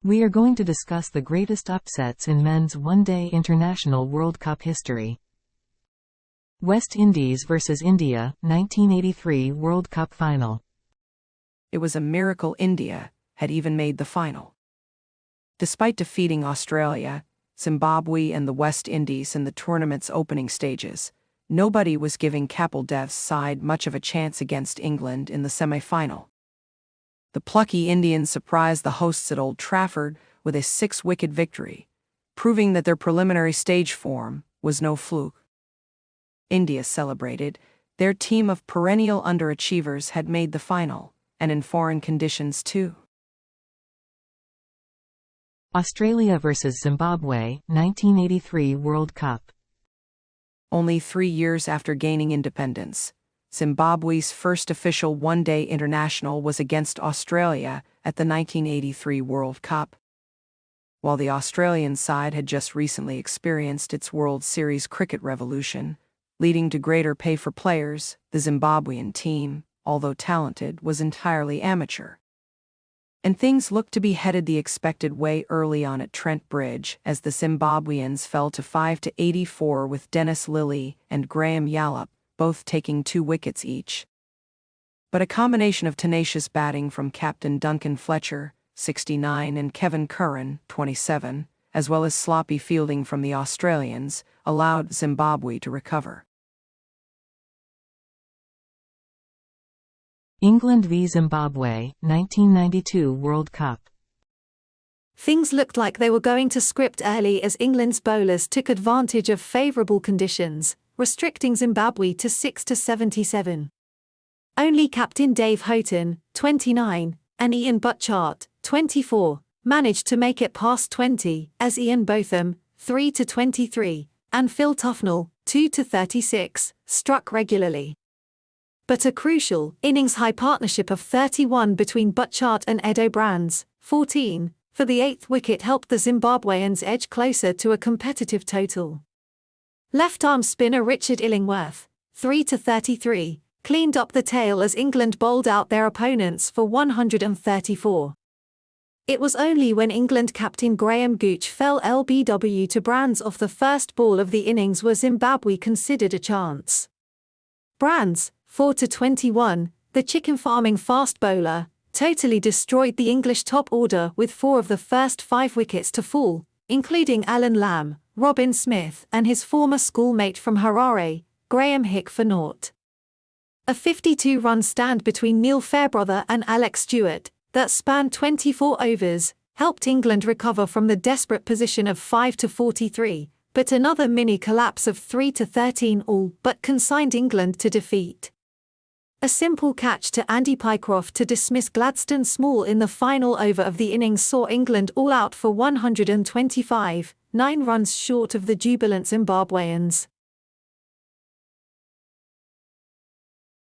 We are going to discuss the greatest upsets in men's one-day international World Cup history. West Indies vs India, 1983 World Cup Final. It was a miracle India had even made the final. Despite defeating Australia, Zimbabwe and the West Indies in the tournament's opening stages, nobody was giving Kapil Dev's side much of a chance against England in the semi-final. The plucky Indians surprised the hosts at Old Trafford with a 6-wicket victory, proving that their preliminary stage form was no fluke. India celebrated. Their team of perennial underachievers had made the final, and in foreign conditions too. Australia vs Zimbabwe, 1983 World Cup. Only 3 years after gaining independence, Zimbabwe's first official one-day international was against Australia at the 1983 World Cup. While the Australian side had just recently experienced its World Series cricket revolution, leading to greater pay for players, the Zimbabwean team, although talented, was entirely amateur. And things looked to be headed the expected way early on at Trent Bridge as the Zimbabweans fell to 5-84 with Dennis Lillee and Graham Yallop both taking 2 wickets each. But a combination of tenacious batting from captain Duncan Fletcher, 69, and Kevin Curran, 27, as well as sloppy fielding from the Australians, allowed Zimbabwe to recover. England v Zimbabwe, 1992 World Cup. Things looked like they were going to script early as England's bowlers took advantage of favourable conditions, restricting Zimbabwe to 6-77. Only captain Dave Houghton, 29, and Ian Butchart, 24, managed to make it past 20, as Ian Botham, 3-23, and Phil Tufnell, 2-36, struck regularly. But a crucial, innings-high partnership of 31 between Butchart and Ed O'Brien's, 14, for the 8th wicket helped the Zimbabweans edge closer to a competitive total. Left-arm spinner Richard Illingworth, 3-33, cleaned up the tail as England bowled out their opponents for 134. It was only when England captain Graham Gooch fell LBW to Brands off the first ball of the innings were Zimbabwe considered a chance. Brands, 4-21, the chicken-farming fast bowler, totally destroyed the English top order with 4 of the first 5 wickets to fall, including Alan Lamb, Robin Smith and his former schoolmate from Harare, Graham Hick for naught. A 52-run stand between Neil Fairbrother and Alex Stewart, that spanned 24 overs, helped England recover from the desperate position of 5-43, but another mini-collapse of 3-13 all but consigned England to defeat. A simple catch to Andy Pycroft to dismiss Gladstone Small in the final over of the innings saw England all out for 125, 9 runs short of the jubilant Zimbabweans.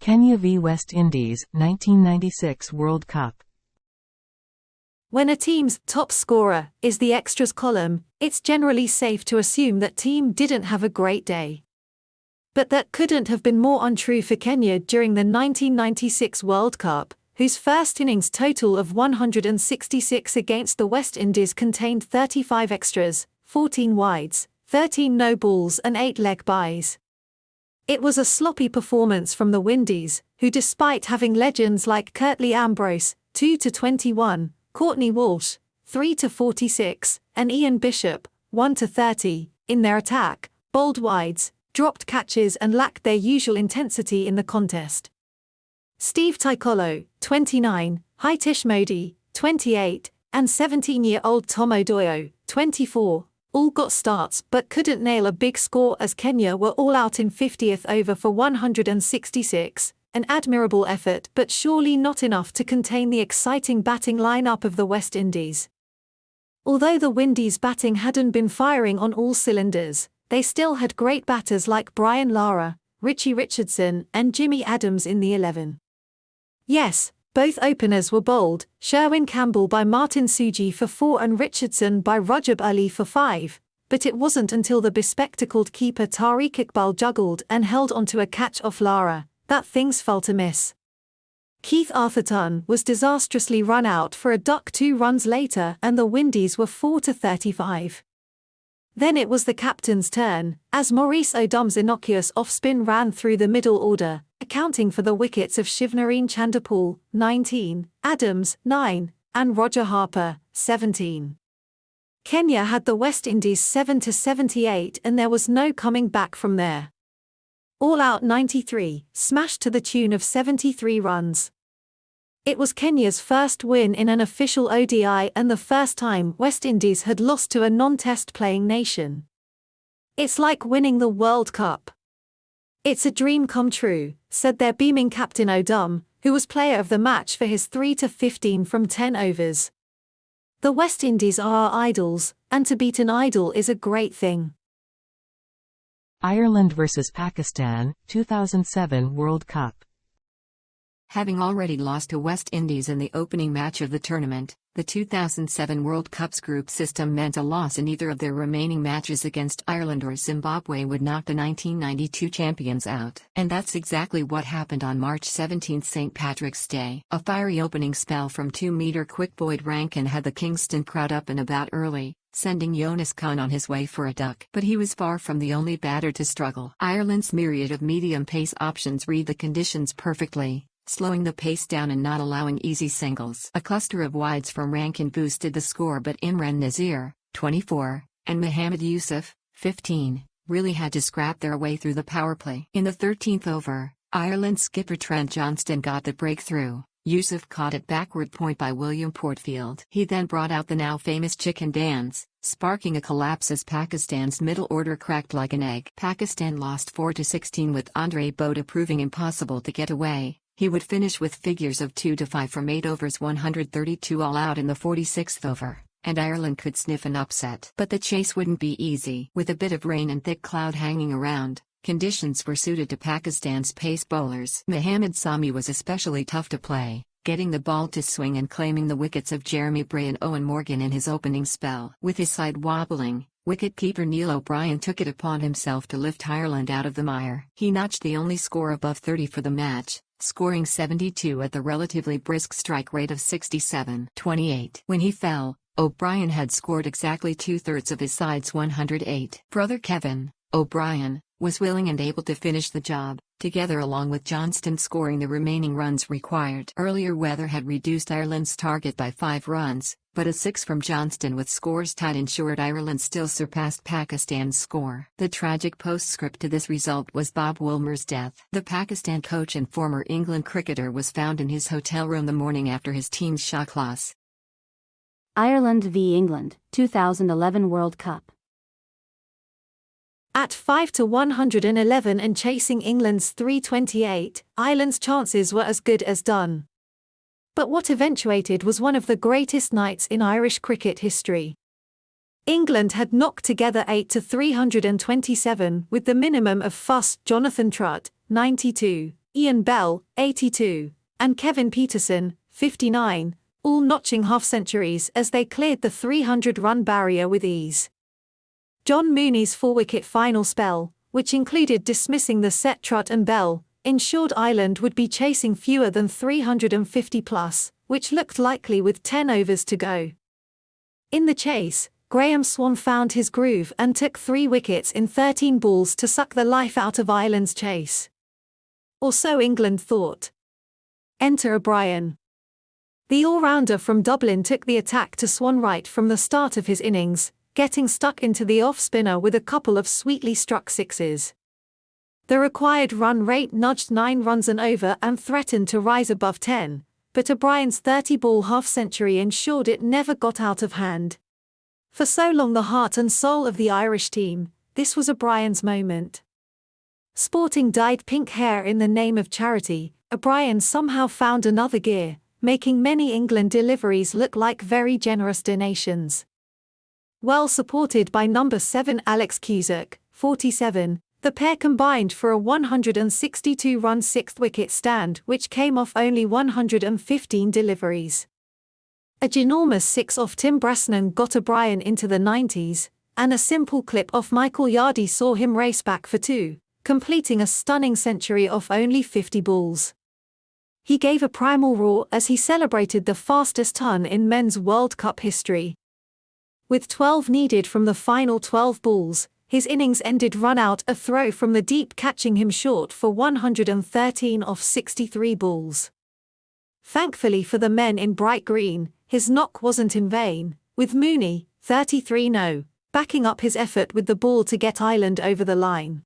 Kenya v West Indies, 1996 World Cup. When a team's top scorer is the extras column, it's generally safe to assume that team didn't have a great day. But that couldn't have been more untrue for Kenya during the 1996 World Cup, whose first innings total of 166 against the West Indies contained 35 extras, 14 wides, 13 no balls and 8 leg byes. It was a sloppy performance from the Windies, who despite having legends like Curtly Ambrose, 2-21, Courtney Walsh, 3-46, and Ian Bishop, 1-30, in their attack, bowled wides, dropped catches and lacked their usual intensity in the contest. Steve Tykolo, 29, Hitesh Modi, 28, and 17-year-old Tom Odoyo, 24, all got starts but couldn't nail a big score as Kenya were all out in 50th over for 166, an admirable effort but surely not enough to contain the exciting batting lineup of the West Indies. Although the Windies' batting hadn't been firing on all cylinders, they still had great batters like Brian Lara, Richie Richardson and Jimmy Adams in the 11. Yes, both openers were bowled, Sherwin Campbell by Martin Suji for 4 and Richardson by Rajab Ali for 5, but it wasn't until the bespectacled keeper Tariq Iqbal juggled and held onto a catch off Lara, that things felt amiss. Keith Arthurton was disastrously run out for a duck 2 runs later and the Windies were 4-35. Then it was the captain's turn, as Maurice Odom's innocuous off-spin ran through the middle order, accounting for the wickets of Shivnarine Chanderpaul, 19, Adams, 9, and Roger Harper, 17. Kenya had the West Indies 7-78 and there was no coming back from there. All out 93, smashed to the tune of 73 runs. It was Kenya's first win in an official ODI and the first time West Indies had lost to a non-test playing nation. It's like winning the World Cup. It's a dream come true, said their beaming captain Odom, who was player of the match for his 3-15 from 10 overs. The West Indies are our idols, and to beat an idol is a great thing. Ireland vs Pakistan, 2007 World Cup. Having already lost to West Indies in the opening match of the tournament, the 2007 World Cup's group system meant a loss in either of their remaining matches against Ireland or Zimbabwe would knock the 1992 champions out. And that's exactly what happened on March 17, St. Patrick's Day. A fiery opening spell from 2-meter quick Boyd Rankin had the Kingston crowd up and about early, sending Jonas Khan on his way for a duck. But he was far from the only batter to struggle. Ireland's myriad of medium-pace options read the conditions perfectly, slowing the pace down and not allowing easy singles. A cluster of wides from Rankin boosted the score, but Imran Nazir, 24, and Mohammed Yusuf, 15, really had to scrap their way through the power play. In the 13th over, Ireland skipper Trent Johnston got the breakthrough. Yusuf caught it backward point by William Portfield. He then brought out the now famous chicken dance, sparking a collapse as Pakistan's middle order cracked like an egg. Pakistan lost 4-16 with Andre Boda proving impossible to get away. He would finish with figures of 2-5 from 8 overs 132 all out in the 46th over, and Ireland could sniff an upset. But the chase wouldn't be easy. With a bit of rain and thick cloud hanging around, conditions were suited to Pakistan's pace bowlers. Mohammad Sami was especially tough to play, getting the ball to swing and claiming the wickets of Jeremy Bray and Owen Morgan in his opening spell. With his side wobbling, wicket-keeper Neil O'Brien took it upon himself to lift Ireland out of the mire. He notched the only score above 30 for the match, scoring 72 at the relatively brisk strike rate of 67-28. When he fell, O'Brien had scored exactly 2/3 of his side's 108. Brother Kevin, O'Brien, was willing and able to finish the job, together along with Johnston scoring the remaining runs required. Earlier weather had reduced Ireland's target by 5 runs, but a 6 from Johnston with scores tied ensured Ireland still surpassed Pakistan's score. The tragic postscript to this result was Bob Woolmer's death. The Pakistan coach and former England cricketer was found in his hotel room the morning after his team's shock loss. Ireland v England, 2011 World Cup. At 5-111 and chasing England's 328, Ireland's chances were as good as done. But what eventuated was one of the greatest nights in Irish cricket history. England had knocked together 8-327 with the minimum of fuss. Jonathan Trutt, 92, Ian Bell, 82, and Kevin Peterson, 59, all notching half-centuries as they cleared the 300-run barrier with ease. John Mooney's 4-wicket final spell, which included dismissing the set Trutt and Bell, ensured Ireland would be chasing fewer than 350 plus, which looked likely with 10 overs to go. In the chase, Graham Swan found his groove and took 3 wickets in 13 balls to suck the life out of Ireland's chase. Or so England thought. Enter O'Brien. The all-rounder from Dublin took the attack to Swan right from the start of his innings, getting stuck into the off-spinner with a couple of sweetly struck sixes. The required run rate nudged 9 runs and over and threatened to rise above 10, but O'Brien's 30-ball half-century ensured it never got out of hand. For so long the heart and soul of the Irish team, this was O'Brien's moment. Sporting dyed pink hair in the name of charity, O'Brien somehow found another gear, making many England deliveries look like very generous donations. Well supported by number 7 Alex Cusack, 47, the pair combined for a 162-run 6th-wicket stand which came off only 115 deliveries. A ginormous 6 off Tim Brasnan got O'Brien into the 90s, and a simple clip off Michael Yardy saw him race back for 2, completing a stunning century off only 50 balls. He gave a primal roar as he celebrated the fastest ton in men's World Cup history. With 12 needed from the final 12 balls, his innings ended run out, a throw from the deep catching him short for 113 off 63 balls. Thankfully for the men in bright green, his knock wasn't in vain, with Mooney, 33 no, backing up his effort with the ball to get Ireland over the line.